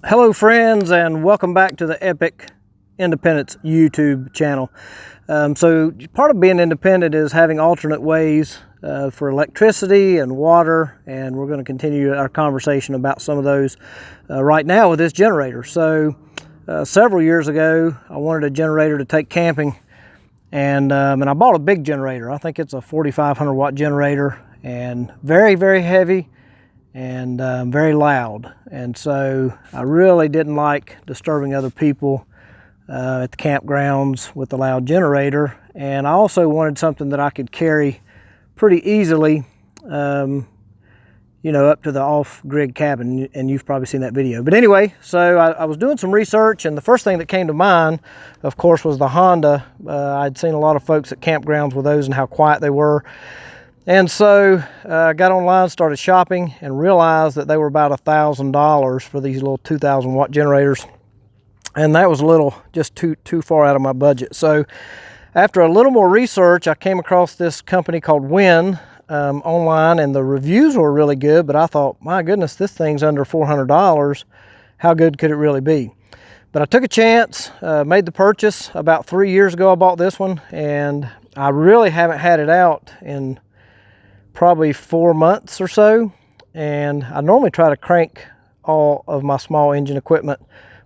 Hello friends, and welcome back to the Epic Independence YouTube channel. So part of being independent is having alternate ways for electricity and water, and we're going to continue our conversation about some of those right now with this generator. So several years ago I wanted a generator to take camping, and I bought a big generator. I think it's a 4,500 watt generator, and very heavy and very loud, and so I really didn't like disturbing other people at the campgrounds with the loud generator. And I also wanted something that I could carry pretty easily, you know, up to the off-grid cabin, and you've probably seen that video. But anyway, so I was doing some research, and the first thing that came to mind, of course, was the Honda. I'd seen a lot of folks at campgrounds with those and how quiet they were. And so I got online, started shopping, and realized that they were about $1,000 for these little 2,000 watt generators. And that was a little, just too far out of my budget. So after a little more research, I came across this company called WEN online, and the reviews were really good, but I thought, my goodness, this thing's under $400. How good could it really be? But I took a chance, made the purchase. About 3 years ago I bought this one, and I really haven't had it out in probably 4 months or so. And I normally try to crank all of my small engine equipment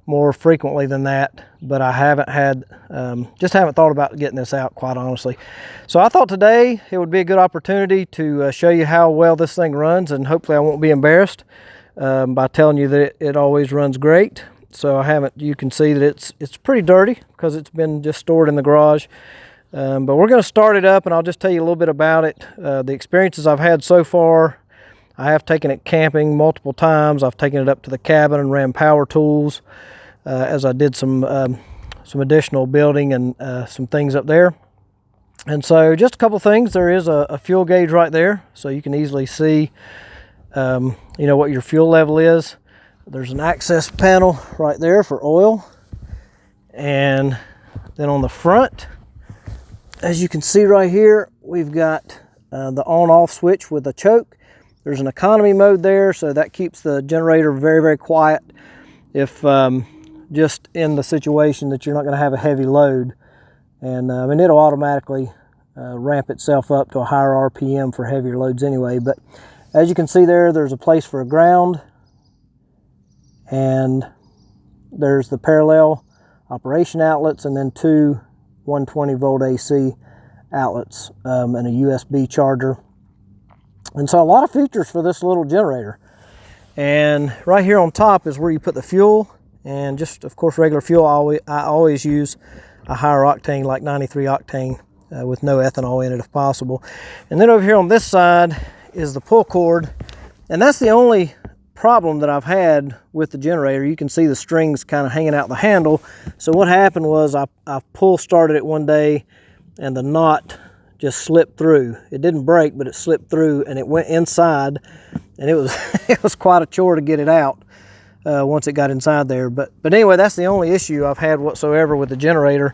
more frequently than that, but I haven't had, just haven't thought about getting this out, quite honestly. So I thought today it would be a good opportunity to show you how well this thing runs, and hopefully I won't be embarrassed by telling you that it always runs great. So you can see that it's pretty dirty because it's been just stored in the garage. But we're going to start it up, and I'll just tell you a little bit about it. The experiences I've had so far: I have taken it camping multiple times. I've taken it up to the cabin and ran power tools as I did some additional building and some things up there. And so just a couple things. There is a fuel gauge right there, so you can easily see you know, what your fuel level is. There's an access panel right there for oil, and then on the front, as you can see right here, we've got the on-off switch with a choke. There's an economy mode there, so that keeps the generator very quiet if just in the situation that you're not going to have a heavy load. And it'll automatically ramp itself up to a higher RPM for heavier loads anyway. But as you can see there, there's a place for a ground, and there's the parallel operation outlets, and then two 120 volt AC outlets and a USB charger. And so a lot of features for this little generator. And right here on top is where you put the fuel, and just of course regular fuel. I always use a higher octane, like 93 octane with no ethanol in it if possible. And then over here on this side is the pull cord, and that's the only problem that I've had with the generator. You can see the strings kind of hanging out the handle. So what happened was I pull started it one day, and the knot just slipped through. It didn't break, but it slipped through, and it went inside, and it was it was quite a chore to get it out once it got inside there. But anyway, that's the only issue I've had whatsoever with the generator.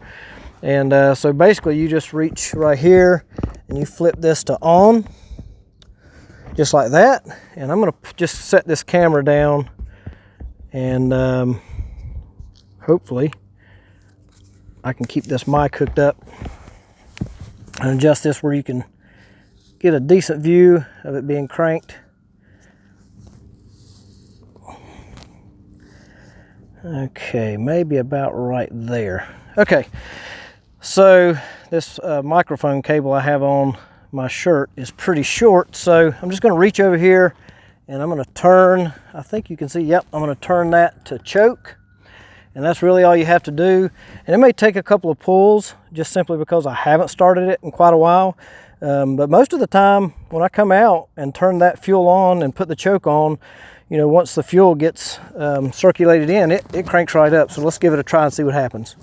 And so basically you just reach right here and you flip this to on, just like that. And I'm going to just set this camera down, and hopefully I can keep this mic hooked up and adjust this where you can get a decent view of it being cranked. Okay, maybe about right there. Okay, so this microphone cable I have on my shirt is pretty short, so I'm just going to reach over here and I'm going to turn, I think you can see, yep, I'm going to turn that to choke, and that's really all you have to do. And it may take a couple of pulls just simply because I haven't started it in quite a while, but most of the time when I come out and turn that fuel on and put the choke on, you know, once the fuel gets circulated in, it cranks right up. So let's give it a try and see what happens.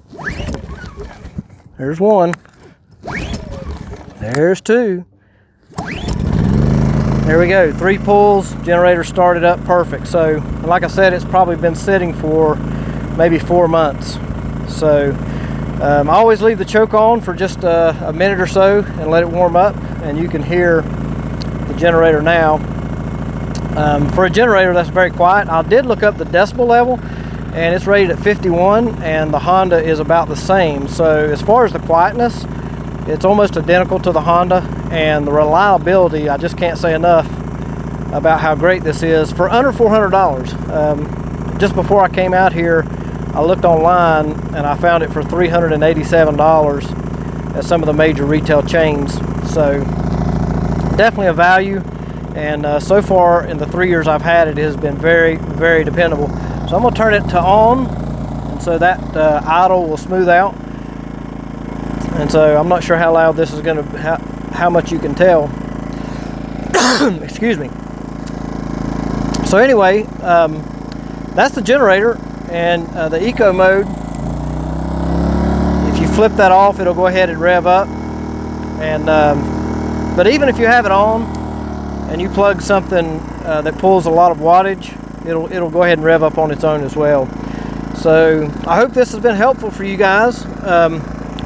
There's one. There's two. There we go, 3 pulls, generator started up perfect. So like I said, it's probably been sitting for maybe 4 months. So I always leave the choke on for just a minute or so and let it warm up, and you can hear the generator now. For a generator, that's very quiet. I did look up the decibel level, and it's rated at 51, and the Honda is about the same. So as far as the quietness, it's almost identical to the Honda, and the reliability, I just can't say enough about how great this is for under $400. Just before I came out here, I looked online and I found it for $387 at some of the major retail chains. So definitely a value, and so far in the 3 years I've had it, it has been very, very dependable. So I'm going to turn it to on, and so that idle will smooth out. And so I'm not sure how loud this is going to, how much you can tell. Excuse me. So anyway, that's the generator, and the eco mode. If you flip that off, it'll go ahead and rev up. And but even if you have it on and you plug something that pulls a lot of wattage, it'll go ahead and rev up on its own as well. So I hope this has been helpful for you guys.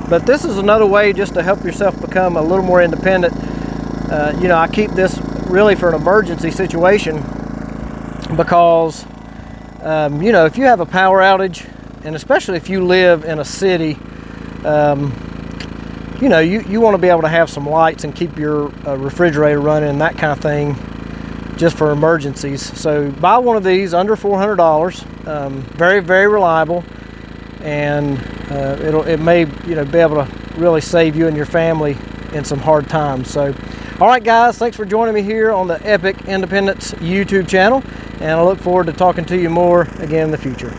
But this is another way just to help yourself become a little more independent. You know, I keep this really for an emergency situation, because you know, if you have a power outage, and especially if you live in a city, you know, you want to be able to have some lights and keep your refrigerator running and that kind of thing, just for emergencies. So buy one of these under $400. Very, very reliable, and it may, you know, be able to really save you and your family in some hard times. So all right guys, thanks for joining me here on the Epic Independence YouTube channel, and I look forward to talking to you more again in the future.